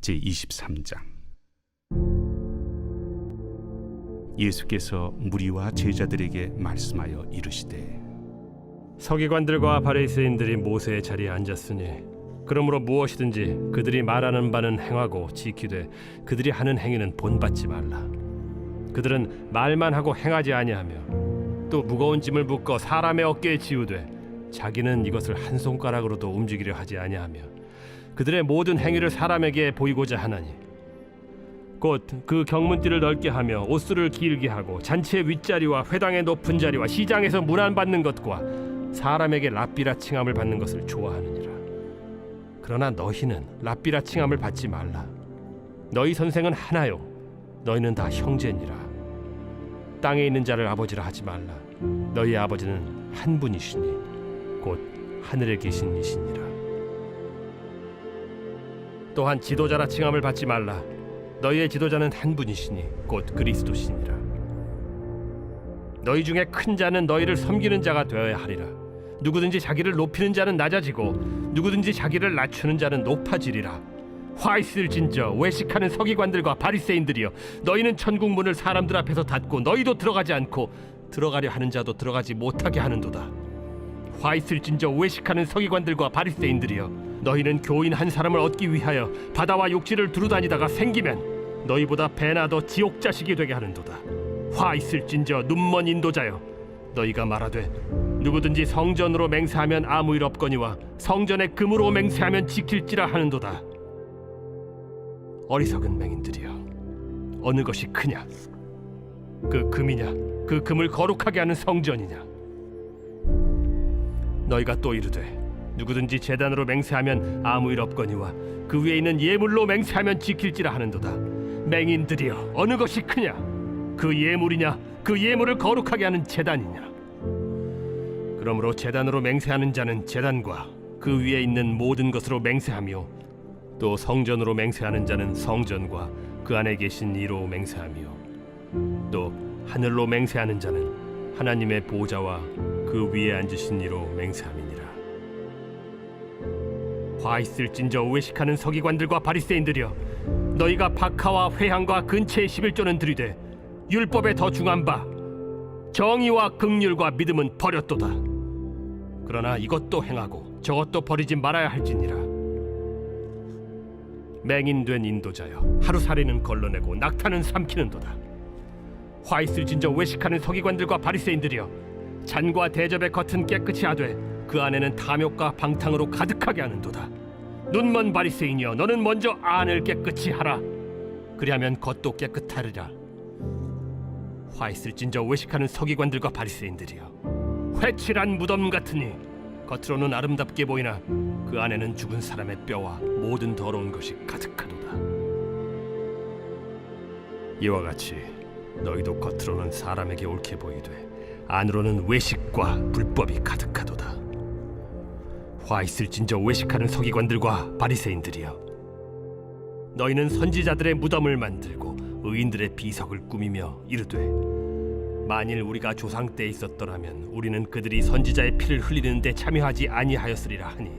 제23장. 예수께서 무리와 제자들에게 말씀하여 이르시되, 서기관들과 바리새인들이 모세의 자리에 앉았으니 그러므로 무엇이든지 그들이 말하는 바는 행하고 지키되 그들이 하는 행위는 본받지 말라. 그들은 말만 하고 행하지 아니하며 또 무거운 짐을 묶어 사람의 어깨에 지우되 자기는 이것을 한 손가락으로도 움직이려 하지 아니하며 그들의 모든 행위를 사람에게 보이고자 하나니 곧 그 경문띠를 넓게 하며 옷수를 길게 하고 잔치의 윗자리와 회당의 높은 자리와 시장에서 문안 받는 것과 사람에게 랍비라 칭함을 받는 것을 좋아하느니라. 그러나 너희는 랍비라 칭함을 받지 말라. 너희 선생은 하나요 너희는 다 형제니라. 땅에 있는 자를 아버지라 하지 말라. 너희 아버지는 한 분이시니 곧 하늘에 계신 이시니라. 또한 지도자라 칭함을 받지 말라. 너희의 지도자는 한 분이시니 곧 그리스도시니라. 너희 중에 큰 자는 너희를 섬기는 자가 되어야 하리라. 누구든지 자기를 높이는 자는 낮아지고 누구든지 자기를 낮추는 자는 높아지리라. 화 있을진저 외식하는 서기관들과 바리새인들이여, 너희는 천국 문을 사람들 앞에서 닫고 너희도 들어가지 않고 들어가려 하는 자도 들어가지 못하게 하는도다. 화 있을진저 외식하는 서기관들과 바리새인들이여, 너희는 교인 한 사람을 얻기 위하여 바다와 욕지를 두루다니다가 생기면 너희보다 배나 더 지옥 자식이 되게 하는도다. 화 있을진저 눈먼 인도자여, 너희가 말하되 누구든지 성전으로 맹세하면 아무 일 없거니와 성전에 금으로 맹세하면 지킬지라 하는도다. 어리석은 맹인들이여, 어느 것이 크냐? 그 금이냐? 그 금을 거룩하게 하는 성전이냐? 너희가 또 이르되 누구든지 제단으로 맹세하면 아무 일 없거니와 그 위에 있는 예물로 맹세하면 지킬지라 하는도다. 맹인들이여, 어느 것이 크냐? 그 예물이냐? 그 예물을 거룩하게 하는 제단이냐? 그러므로 제단으로 맹세하는 자는 제단과 그 위에 있는 모든 것으로 맹세하며 또 성전으로 맹세하는 자는 성전과 그 안에 계신 이로 맹세하며 또 하늘로 맹세하는 자는 하나님의 보좌와 그 위에 앉으신 이로 맹세함이니라. 화 있을진저 외식하는 서기관들과 바리새인들이여, 너희가 박하와 회향과 근체의 11조는 들이되 율법에 더 중한 바 정의와 긍휼과 믿음은 버렸도다. 그러나 이것도 행하고 저것도 버리지 말아야 할지니라. 맹인된 인도자여, 하루살이는 걸러내고 낙타는 삼키는도다. 화 있을진저 외식하는 서기관들과 바리새인들이여, 잔과 대접의 겉은 깨끗이 하되 그 안에는 탐욕과 방탕으로 가득하게 하는도다. 눈먼 바리새인이여, 너는 먼저 안을 깨끗이 하라. 그리하면 겉도 깨끗하리라. 화 있을진저 외식하는 서기관들과 바리새인들이여, 회칠한 무덤 같으니 겉으로는 아름답게 보이나 그 안에는 죽은 사람의 뼈와 모든 더러운 것이 가득하도다. 이와 같이 너희도 겉으로는 사람에게 옳게 보이되 안으로는 외식과 불법이 가득하도다. 화 있을진저 외식하는 서기관들과 바리새인들이여, 너희는 선지자들의 무덤을 만들고 의인들의 비석을 꾸미며 이르되 만일 우리가 조상 때에 있었더라면 우리는 그들이 선지자의 피를 흘리는데 참여하지 아니하였으리라 하니,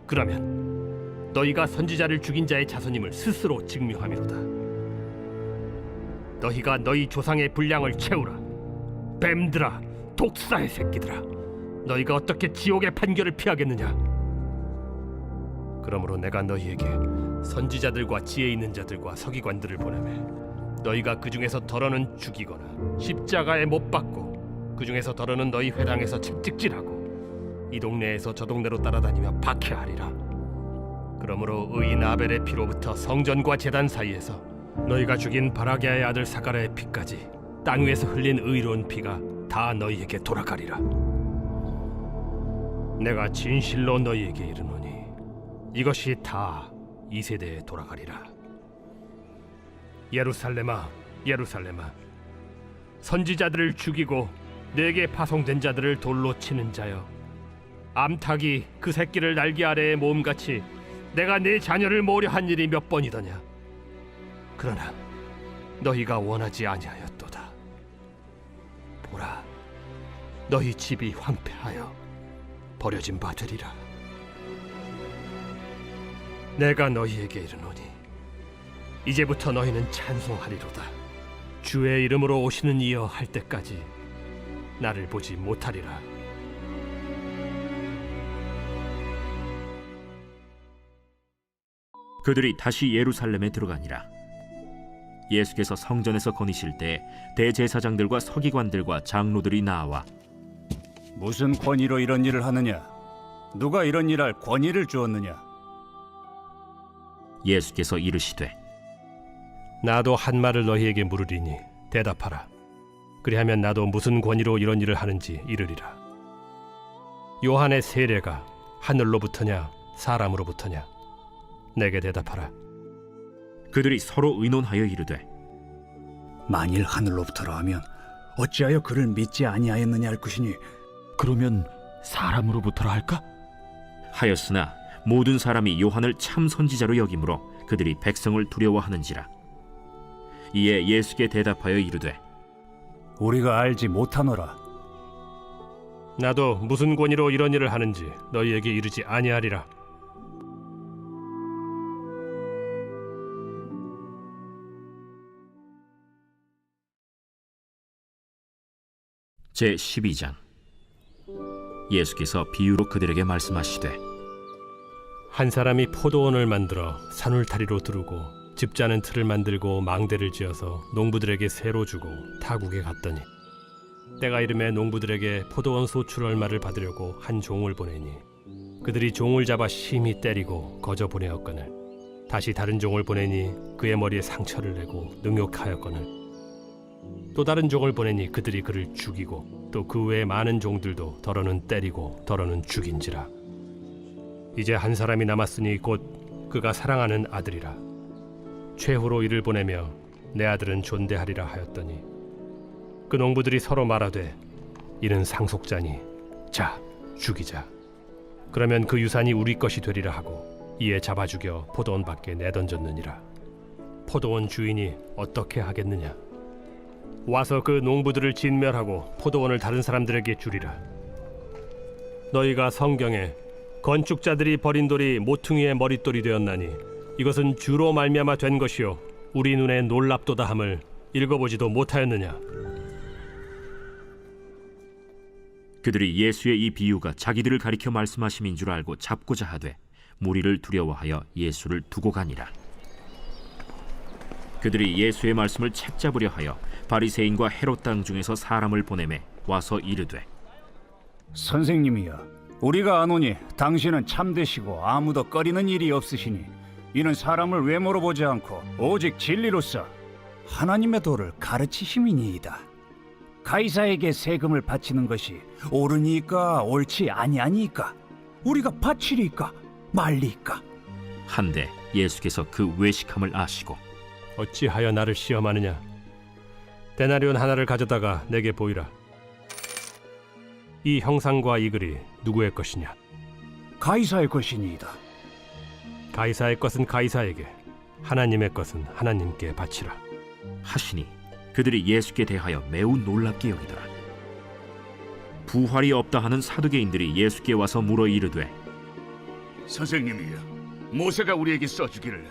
그러면 너희가 선지자를 죽인 자의 자손임을 스스로 증명함이로다. 너희가 너희 조상의 분량을 채우라. 뱀들아, 독사의 새끼들아, 너희가 어떻게 지옥의 판결을 피하겠느냐? 그러므로 내가 너희에게 선지자들과 지혜 있는 자들과 서기관들을 보내매 너희가 그 중에서 덜어는 죽이거나 십자가에 못 박고 그 중에서 덜어는 너희 회당에서 채찍질하고 이 동네에서 저 동네로 따라다니며 박해하리라. 그러므로 의인 아벨의 피로부터 성전과 제단 사이에서 너희가 죽인 바라게아의 아들 사가랴의 피까지 땅 위에서 흘린 의로운 피가 다 너희에게 돌아가리라. 내가 진실로 너희에게 이르노니 이것이 다 이 세대에 돌아가리라. 예루살렘아, 예루살렘아, 선지자들을 죽이고 내게 파송된 자들을 돌로 치는 자여, 암탉이 그 새끼를 날개 아래에 모음같이 내가 네 자녀를 모으려 한 일이 몇 번이더냐? 그러나 너희가 원하지 아니하였도다. 보라, 너희 집이 황폐하여 버려진 바 되리라. 내가 너희에게 이르노니 이제부터 너희는 찬송하리로다. 주의 이름으로 오시는 이여 할 때까지 나를 보지 못하리라. 그들이 다시 예루살렘에 들어가니라. 예수께서 성전에서 거니실 때 대제사장들과 서기관들과 장로들이 나와 무슨 권위로 이런 일을 하느냐? 누가 이런 일할 권위를 주었느냐? 예수께서 이르시되 나도 한 말을 너희에게 물으리니 대답하라. 그리하면 나도 무슨 권위로 이런 일을 하는지 이르리라. 요한의 세례가 하늘로부터냐 사람으로부터냐? 내게 대답하라. 그들이 서로 의논하여 이르되 만일 하늘로부터라 하면 어찌하여 그를 믿지 아니하였느냐 할 것이니 그러면 사람으로부터라 할까? 하였으나 모든 사람이 요한을 참 선지자로 여기므로 그들이 백성을 두려워하는지라. 이에 예수께 대답하여 이르되 우리가 알지 못하노라. 나도 무슨 권위로 이런 일을 하는지 너희에게 이르지 아니하리라. 제12장. 예수께서 비유로 그들에게 말씀하시되 한 사람이 포도원을 만들어 산울타리로 두르고 집 짜는 틀을 만들고 망대를 지어서 농부들에게 새로 주고 타국에 갔더니 때가 이름에 농부들에게 포도원 소출 얼마를 받으려고 한 종을 보내니 그들이 종을 잡아 심히 때리고 거저 보내었거늘 다시 다른 종을 보내니 그의 머리에 상처를 내고 능욕하였거늘 또 다른 종을 보내니 그들이 그를 죽이고 또 그 외에 많은 종들도 더러는 때리고 더러는 죽인지라. 이제 한 사람이 남았으니 곧 그가 사랑하는 아들이라. 최후로 이를 보내며 내 아들은 존대하리라 하였더니 그 농부들이 서로 말하되 이는 상속자니 자 죽이자. 그러면 그 유산이 우리 것이 되리라 하고 이에 잡아 죽여 포도원 밖에 내던졌느니라. 포도원 주인이 어떻게 하겠느냐? 와서 그 농부들을 진멸하고 포도원을 다른 사람들에게 주리라. 너희가 성경에 건축자들이 버린 돌이 모퉁이의 머릿돌이 되었나니 이것은 주로 말미암아 된 것이요 우리 눈에 놀랍도다 함을 읽어보지도 못하였느냐? 그들이 예수의 이 비유가 자기들을 가리켜 말씀하심인 줄 알고 잡고자 하되 무리를 두려워하여 예수를 두고 가니라. 그들이 예수의 말씀을 책잡으려 하여 바리새인과 헤롯 땅 중에서 사람을 보내매 와서 이르되 선생님이여, 우리가 아노니 당신은 참되시고 아무도 꺼리는 일이 없으시니 이는 사람을 외모로 보지 않고 오직 진리로서 하나님의 도를 가르치심이니이다. 가이사에게 세금을 바치는 것이 옳으니까 옳지 아니하니까 우리가 바치리까 말리까? 한데 예수께서 그 외식함을 아시고 어찌하여 나를 시험하느냐? 데나리온 하나를 가져다가 내게 보이라. 이 형상과 이 글이 누구의 것이냐? 가이사의 것이니이다. 가이사의 것은 가이사에게, 하나님의 것은 하나님께 바치라. 하시니 그들이 예수께 대하여 매우 놀랍게 여기더라. 부활이 없다 하는 사두개인들이 예수께 와서 물어 이르되 선생님이여, 모세가 우리에게 써주기를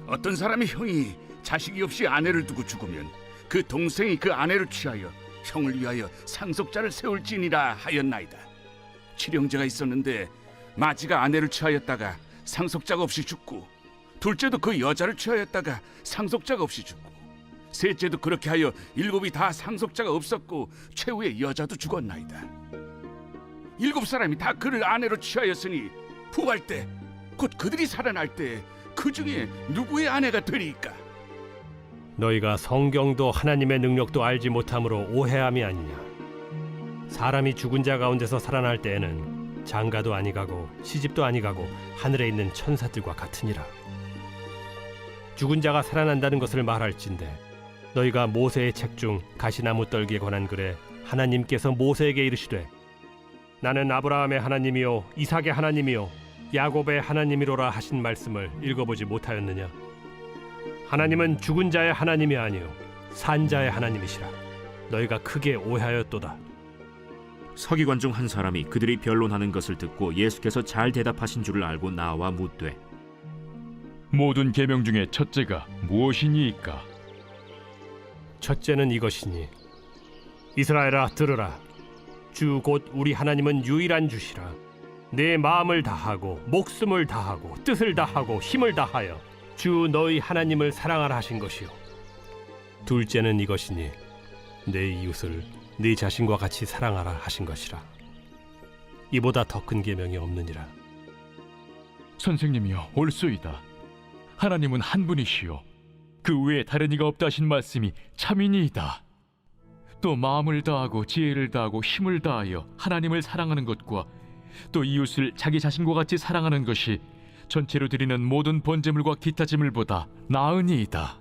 어떤 사람의 형이 자식이 없이 아내를 두고 죽으면 그 동생이 그 아내를 취하여 형을 위하여 상속자를 세울지니라 하였나이다. 칠형제가 있었는데 마지가 아내를 취하였다가 상속자가 없이 죽고 둘째도 그 여자를 취하였다가 상속자가 없이 죽고 셋째도 그렇게 하여 일곱이 다 상속자가 없었고 최후의 여자도 죽었나이다. 일곱 사람이 다 그를 아내로 취하였으니 부활 때 곧 그들이 살아날 때 그 중에 누구의 아내가 되리이까? 너희가 성경도 하나님의 능력도 알지 못함으로 오해함이 아니냐? 사람이 죽은 자 가운데서 살아날 때에는 장가도 아니가고 시집도 아니가고 하늘에 있는 천사들과 같으니라. 죽은 자가 살아난다는 것을 말할진대 너희가 모세의 책 중 가시나무 떨기에 관한 글에 하나님께서 모세에게 이르시되 나는 아브라함의 하나님이요 이삭의 하나님이요 야곱의 하나님이로라 하신 말씀을 읽어보지 못하였느냐? 하나님은 죽은 자의 하나님이 아니요 산 자의 하나님이시라. 너희가 크게 오해하였도다. 서기관 중 한 사람이 그들이 변론하는 것을 듣고 예수께서 잘 대답하신 줄을 알고 나와 묻되 모든 계명 중에 첫째가 무엇이니이까? 첫째는 이것이니 이스라엘아 들으라. 주 곧 우리 하나님은 유일한 주시라. 내 마음을 다하고 목숨을 다하고 뜻을 다하고 힘을 다하여 주 너희 하나님을 사랑하라 하신 것이요. 둘째는 이것이니 내 이웃을 네 자신과 같이 사랑하라 하신 것이라. 이보다 더 큰 계명이 없느니라. 선생님이여, 옳소이다. 하나님은 한 분이시요 그 외에 다른 이가 없다 하신 말씀이 참이니이다. 또 마음을 다하고 지혜를 다하고 힘을 다하여 하나님을 사랑하는 것과 또 이웃을 자기 자신과 같이 사랑하는 것이 전체로 드리는 모든 번제물과 기타 제물보다 나으니이다.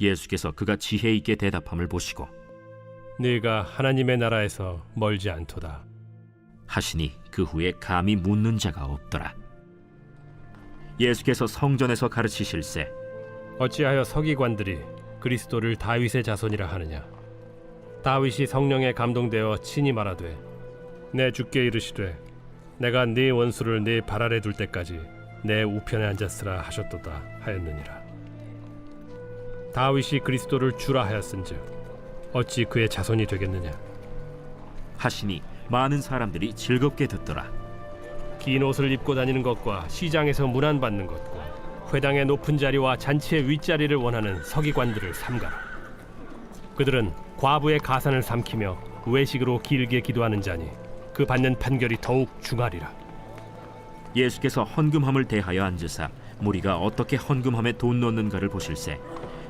예수께서 그가 지혜 있게 대답함을 보시고 네가 하나님의 나라에서 멀지 않도다 하시니 그 후에 감히 묻는 자가 없더라. 예수께서 성전에서 가르치실세 어찌하여 서기관들이 그리스도를 다윗의 자손이라 하느냐. 다윗이 성령에 감동되어 친히 말하되 내 주께 이르시되 내가 네 원수를 네 발 아래 둘 때까지 내 우편에 앉았으라 하셨도다 하였느니라. 다윗이 그리스도를 주라 하였은즉 어찌 그의 자손이 되겠느냐. 하시니 많은 사람들이 즐겁게 듣더라. 긴 옷을 입고 다니는 것과 시장에서 문안 받는 것과 회당의 높은 자리와 잔치의 윗자리를 원하는 서기관들을 삼가라. 그들은 과부의 가산을 삼키며 외식으로 길게 기도하는 자니 그 받는 판결이 더욱 중하리라. 예수께서 헌금함을 대하여 앉으사 무리가 어떻게 헌금함에 돈 넣는가를 보실세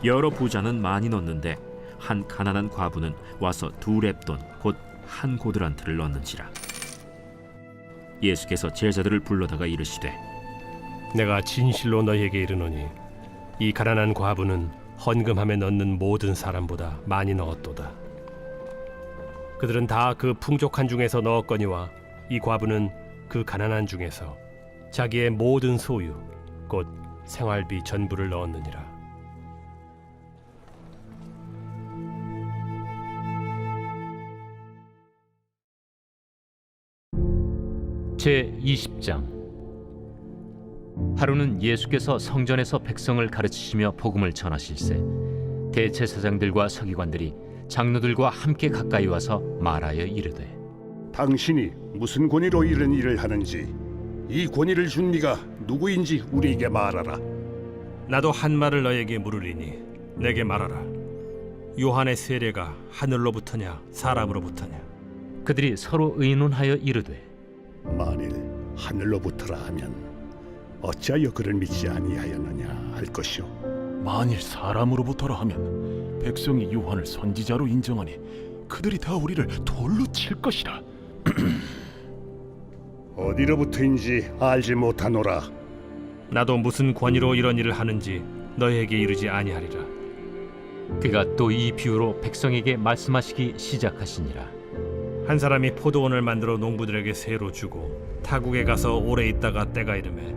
여러 부자는 많이 넣는데 한 가난한 과부는 와서 2렙돈 곧 한 고드란트를 넣는지라. 예수께서 제자들을 불러다가 이르시되 내가 진실로 너희에게 이르노니 이 가난한 과부는 헌금함에 넣는 모든 사람보다 많이 넣었도다. 그들은 다 그 풍족한 중에서 넣었거니와 이 과부는 그 가난한 중에서 자기의 모든 소유 곧 생활비 전부를 넣었느니라. 제20장. 하루는 예수께서 성전에서 백성을 가르치시며 복음을 전하실세 대제사장들과 서기관들이 장로들과 함께 가까이 와서 말하여 이르되 당신이 무슨 권위로 이런 일을 하는지 이 권위를 준 네가 누구인지 우리에게 말하라. 나도 한 말을 너에게 물으리니 내게 말하라. 요한의 세례가 하늘로부터냐 사람으로부터냐. 그들이 서로 의논하여 이르되 만일 하늘로부터라 하면 어찌하여 그를 믿지 아니하였느냐 할 것이요. 만일 사람으로부터라 하면 백성이 요한을 선지자로 인정하니 그들이 다 우리를 돌로 칠 것이라. 어디로부터인지 알지 못하노라. 나도 무슨 권위로 이런 일을 하는지 너희에게 이르지 아니하리라. 그가 또 이 비유로 백성에게 말씀하시기 시작하시니라. 한 사람이 포도원을 만들어 농부들에게 세로 주고 타국에 가서 오래 있다가 때가 이르매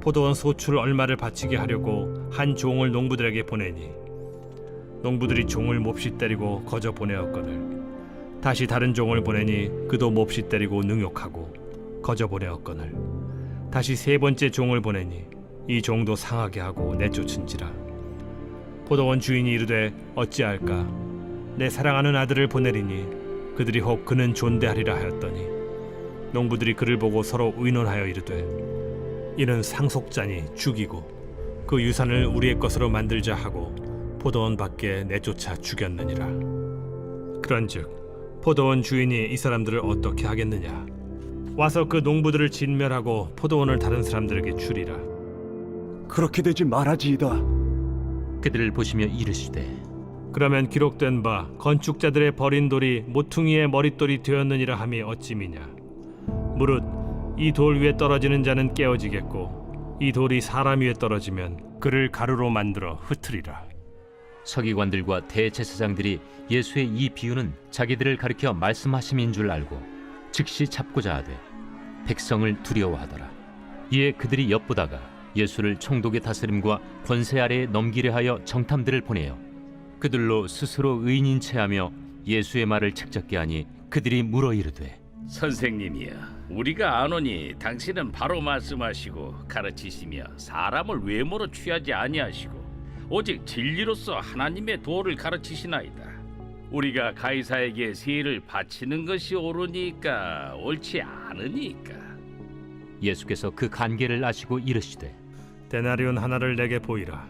포도원 소출 얼마를 바치게 하려고 한 종을 농부들에게 보내니 농부들이 종을 몹시 때리고 거저 보내었거늘 다시 다른 종을 보내니 그도 몹시 때리고 능욕하고 거저 보내었거늘 다시 세 번째 종을 보내니 이 종도 상하게 하고 내쫓은지라. 포도원 주인이 이르되 어찌할까 내 사랑하는 아들을 보내리니 그들이 혹 그는 존대하리라 하였더니 농부들이 그를 보고 서로 의논하여 이르되 이는 상속자니 죽이고 그 유산을 우리의 것으로 만들자 하고 포도원 밖에 내쫓아 죽였느니라. 그런즉 포도원 주인이 이 사람들을 어떻게 하겠느냐. 와서 그 농부들을 진멸하고 포도원을 다른 사람들에게 주리라. 그렇게 되지 말아지이다. 그들을 보시며 이르시되 그러면 기록된 바 건축자들의 버린 돌이 모퉁이의 머릿돌이 되었느니라 함이 어찌미냐. 무릇 이 돌 위에 떨어지는 자는 깨어지겠고 이 돌이 사람 위에 떨어지면 그를 가루로 만들어 흩으리라. 서기관들과 대제사장들이 예수의 이 비유는 자기들을 가리켜 말씀하심인 줄 알고 즉시 잡고자 하되 백성을 두려워하더라. 이에 그들이 엿보다가 예수를 총독의 다스림과 권세 아래에 넘기려 하여 정탐들을 보내어 그들로 스스로 의인인 체하며 예수의 말을 책잡게 하니 그들이 물어 이르되 선생님이여, 우리가 아노니 당신은 바로 말씀하시고 가르치시며 사람을 외모로 취하지 아니하시고 오직 진리로서 하나님의 도를 가르치시나이다. 우리가 가이사에게 세를 바치는 것이 옳으니까 옳지 않으니까. 예수께서 그 관계를 아시고 이르시되 데나리온 하나를 내게 보이라.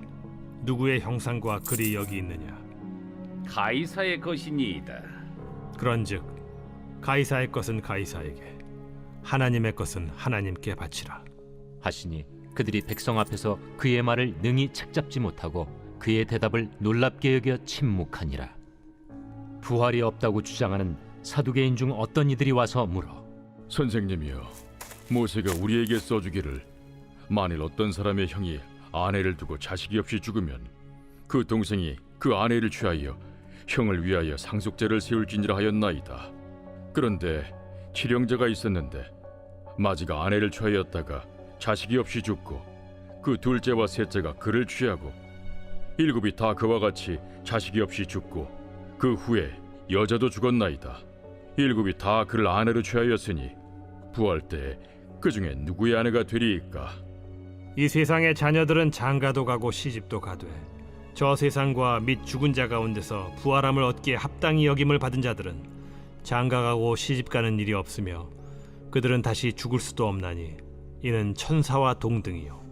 누구의 형상과 글이 여기 있느냐? 가이사의 것이니이다. 그런즉 가이사의 것은 가이사에게, 하나님의 것은 하나님께 바치라. 하시니 그들이 백성 앞에서 그의 말을 능히 책잡지 못하고 그의 대답을 놀랍게 여겨 침묵하니라. 부활이 없다고 주장하는 사두개인 중 어떤 이들이 와서 물어 선생님이여, 모세가 우리에게 써주기를 만일 어떤 사람의 형이 아내를 두고 자식이 없이 죽으면 그 동생이 그 아내를 취하여 형을 위하여 상속제를 세울지니라 하였나이다. 그런데 칠형제가 있었는데 마지가 아내를 취하였다가 자식이 없이 죽고 그 둘째와 셋째가 그를 취하고 일곱이 다 그와 같이 자식이 없이 죽고 그 후에 여자도 죽었나이다. 일곱이 다 그를 아내로 취하였으니 부활 때에 그 중에 누구의 아내가 되리이까? 이 세상의 자녀들은 장가도 가고 시집도 가되 저 세상과 및 죽은 자 가운데서 부활함을 얻기에 합당히 여김을 받은 자들은 장가가고 시집가는 일이 없으며 그들은 다시 죽을 수도 없나니 이는 천사와 동등이요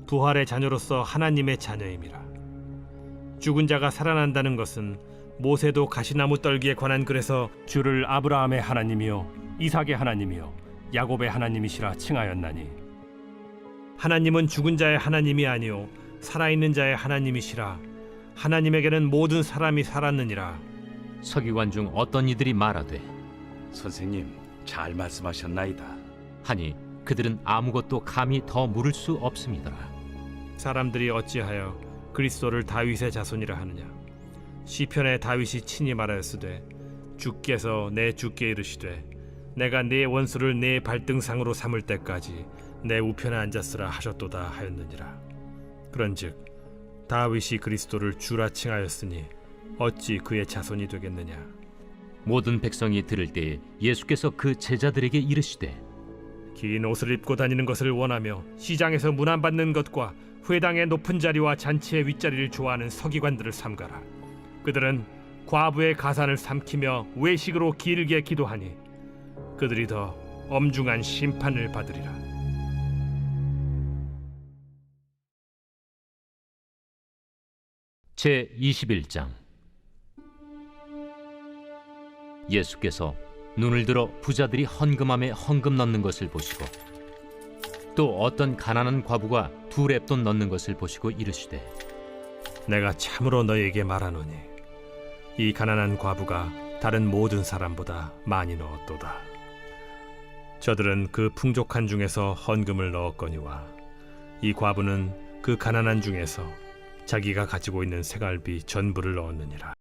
부활의 자녀로서 하나님의 자녀임이라. 죽은 자가 살아난다는 것은 모세도 가시나무 떨기에 관한 글에서 주를 아브라함의 하나님이요 이삭의 하나님이요 야곱의 하나님이시라 칭하였나니, 하나님은 죽은 자의 하나님이 아니요 살아있는 자의 하나님이시라. 하나님에게는 모든 사람이 살았느니라. 서기관 중 어떤 이들이 말하되 선생님, 잘 말씀하셨나이다. 하니 그들은 아무것도 감히 더 물을 수 없음이더라. 사람들이 어찌하여 그리스도를 다윗의 자손이라 하느냐? 시편에 다윗이 친히 말하였으되 주께서 내 주께 이르시되 내가 네 원수를 네 발등상으로 삼을 때까지 내 우편에 앉았으라 하셨도다 하였느니라. 그런즉 다윗이 그리스도를 주라 칭하였으니 어찌 그의 자손이 되겠느냐? 모든 백성이 들을 때에 예수께서 그 제자들에게 이르시되 긴 옷을 입고 다니는 것을 원하며 시장에서 문안받는 것과 회당의 높은 자리와 잔치의 윗자리를 좋아하는 서기관들을 삼가라. 그들은 과부의 가산을 삼키며 외식으로 길게 기도하니 그들이 더 엄중한 심판을 받으리라. 제 21장. 예수께서 눈을 들어 부자들이 헌금함에 헌금 넣는 것을 보시고 또 어떤 가난한 과부가 두 렙돈 넣는 것을 보시고 이르시되 내가 참으로 너희에게 말하노니 이 가난한 과부가 다른 모든 사람보다 많이 넣었도다. 저들은 그 풍족한 중에서 헌금을 넣었거니와 이 과부는 그 가난한 중에서 자기가 가지고 있는 생활비 전부를 넣었느니라.